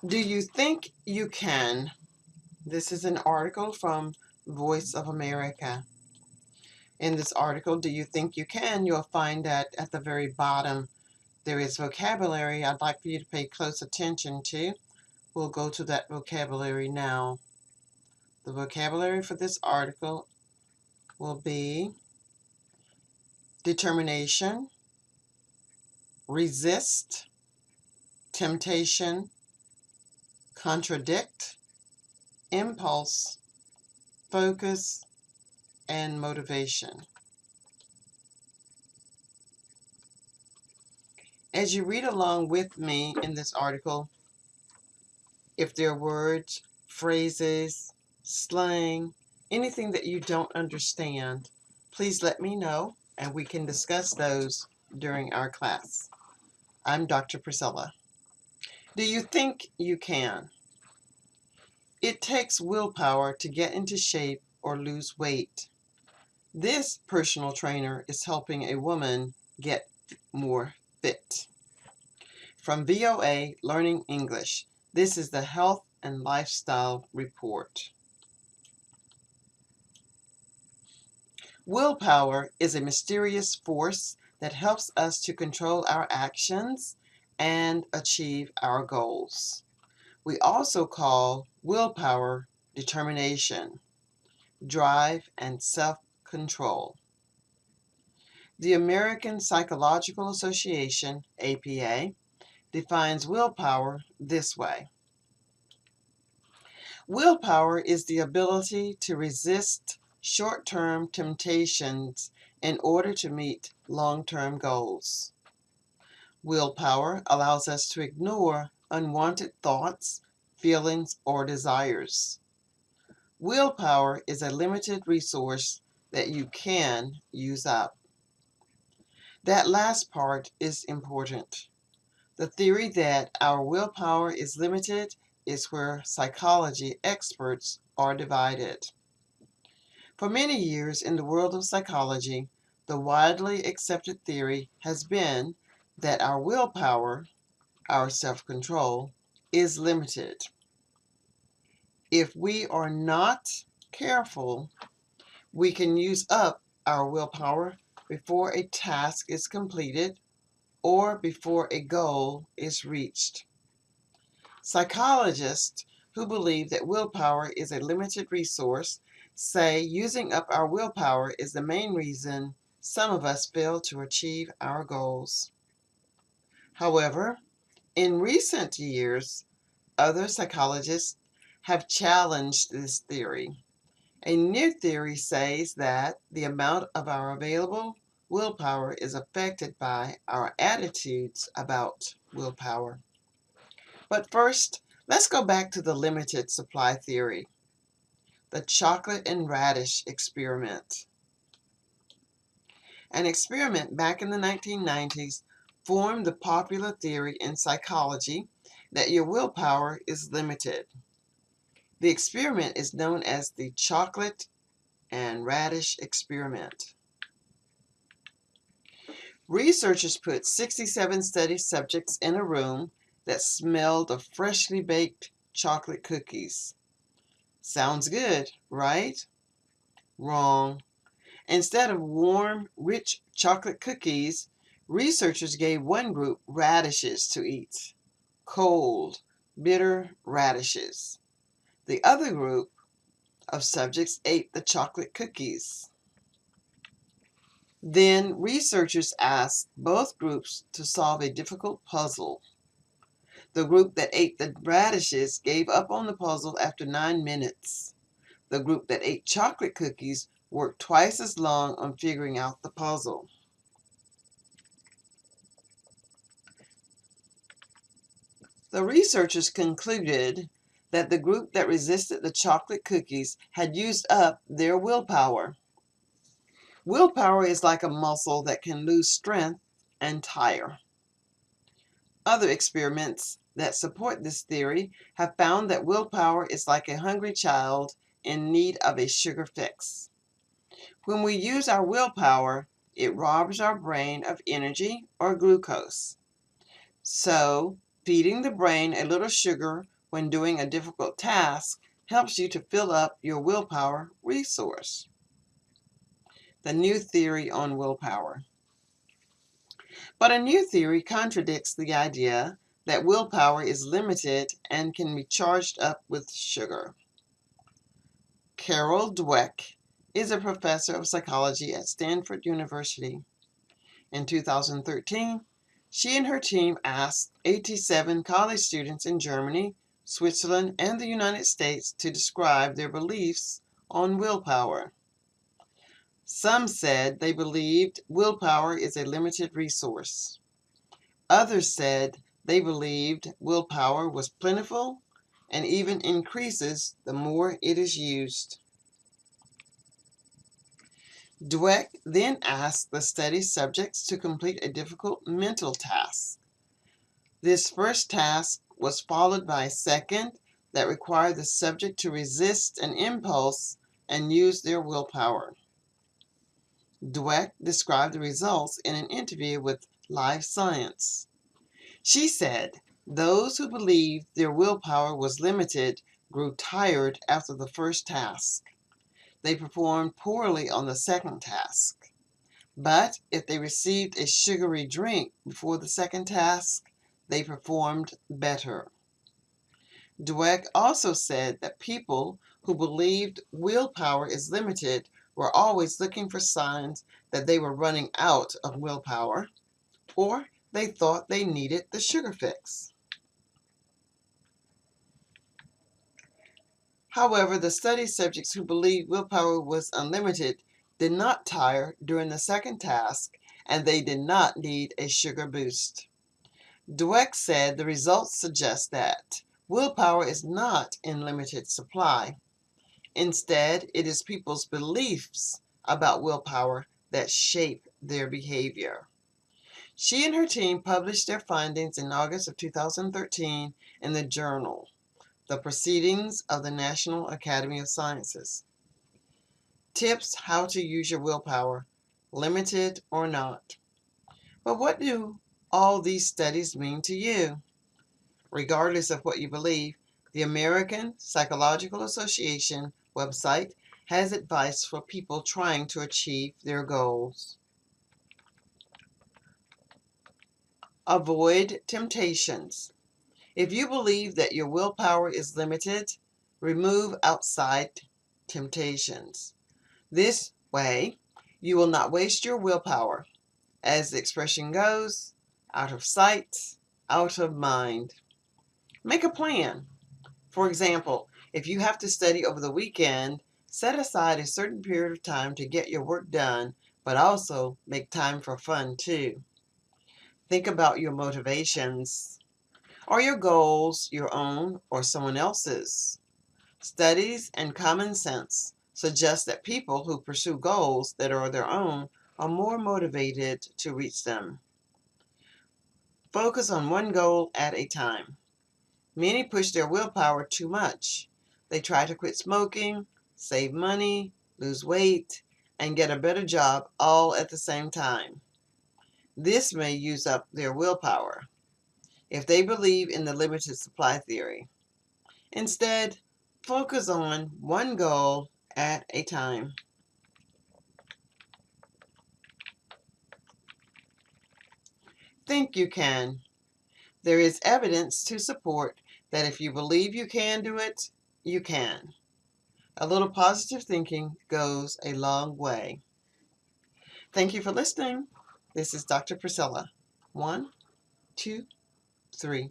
Do you think you can? This is an article from Voice of America. In this article, Do You Think You Can? You'll find that at the very bottom there is vocabulary I'd like for you to pay close attention to. We'll go to that vocabulary now. The vocabulary for this article will be determination, resist, temptation, contradict, impulse, focus, and motivation. As you read along with me in this article, if there are words, phrases, slang, anything that you don't understand, please let me know and we can discuss those during our class. I'm Dr. Priscilla. Do you think you can? It takes willpower to get into shape or lose weight. This personal trainer is helping a woman get more fit. From VOA Learning English, this is the Health and Lifestyle Report. Willpower is a mysterious force that helps us to control our actions and achieve our goals. We also call willpower determination, drive, and self-control. The American Psychological Association, APA, defines willpower this way. Willpower is the ability to resist short-term temptations in order to meet long-term goals. Willpower allows us to ignore unwanted thoughts, feelings, or desires. Willpower is a limited resource that you can use up. That last part is important. The theory that our willpower is limited is where psychology experts are divided. For many years in the world of psychology, the widely accepted theory has been that our willpower, our self-control, is limited. If we are not careful, we can use up our willpower before a task is completed or before a goal is reached. Psychologists who believe that willpower is a limited resource say using up our willpower is the main reason some of us fail to achieve our goals. However, in recent years, other psychologists have challenged this theory. A new theory says that the amount of our available willpower is affected by our attitudes about willpower. But first, let's go back to the limited supply theory, the chocolate and radish experiment. An experiment back in the 1990s formed the popular theory in psychology that your willpower is limited. The experiment is known as the chocolate and radish experiment. Researchers put 67 study subjects in a room that smelled of freshly baked chocolate cookies. Sounds good, right? Wrong. Instead of warm, rich chocolate cookies, researchers gave one group radishes to eat. Cold, bitter radishes. The other group of subjects ate the chocolate cookies. Then researchers asked both groups to solve a difficult puzzle. The group that ate the radishes gave up on the puzzle after 9 minutes. The group that ate chocolate cookies worked twice as long on figuring out the puzzle. The researchers concluded that the group that resisted the chocolate cookies had used up their willpower. Willpower is like a muscle that can lose strength and tire. Other experiments that support this theory have found that willpower is like a hungry child in need of a sugar fix. When we use our willpower, it robs our brain of energy or glucose. So, feeding the brain a little sugar when doing a difficult task helps you to fill up your willpower resource. The new theory on willpower. But a new theory contradicts the idea that willpower is limited and can be charged up with sugar. Carol Dweck is a professor of psychology at Stanford University. In 2013, she and her team asked 87 college students in Germany, Switzerland, and the United States to describe their beliefs on willpower. Some said they believed willpower is a limited resource. Others said they believed willpower was plentiful and even increases the more it is used. Dweck then asked the study subjects to complete a difficult mental task. This first task was followed by a second that required the subject to resist an impulse and use their willpower. Dweck described the results in an interview with Live Science. She said, "Those who believed their willpower was limited grew tired after the first task. They performed poorly on the second task. But if they received a sugary drink before the second task, they performed better." Dweck also said that people who believed willpower is limited were always looking for signs that they were running out of willpower, or they thought they needed the sugar fix. However, the study subjects who believed willpower was unlimited did not tire during the second task, and they did not need a sugar boost. Dweck said the results suggest that willpower is not in limited supply. Instead, it is people's beliefs about willpower that shape their behavior. She and her team published their findings in August of 2013 in the journal, The Proceedings of the National Academy of Sciences. Tips how to use your willpower, limited or not. But what do all these studies mean to you? Regardless of what you believe, the American Psychological Association website has advice for people trying to achieve their goals. Avoid temptations. If you believe that your willpower is limited, remove outside temptations. This way, you will not waste your willpower. As the expression goes, out of sight, out of mind. Make a plan. For example, if you have to study over the weekend, set aside a certain period of time to get your work done, but also make time for fun too. Think about your motivations. Are your goals your own or someone else's? Studies and common sense suggest that people who pursue goals that are their own are more motivated to reach them. Focus on one goal at a time. Many push their willpower too much. They try to quit smoking, save money, lose weight, and get a better job all at the same time. This may use up their willpower if they believe in the limited supply theory. Instead, focus on one goal at a time. Think you can. There is evidence to support that if you believe you can do it, you can. A little positive thinking goes a long way. Thank you for listening. This is Dr. Priscilla. 1, 2, 3.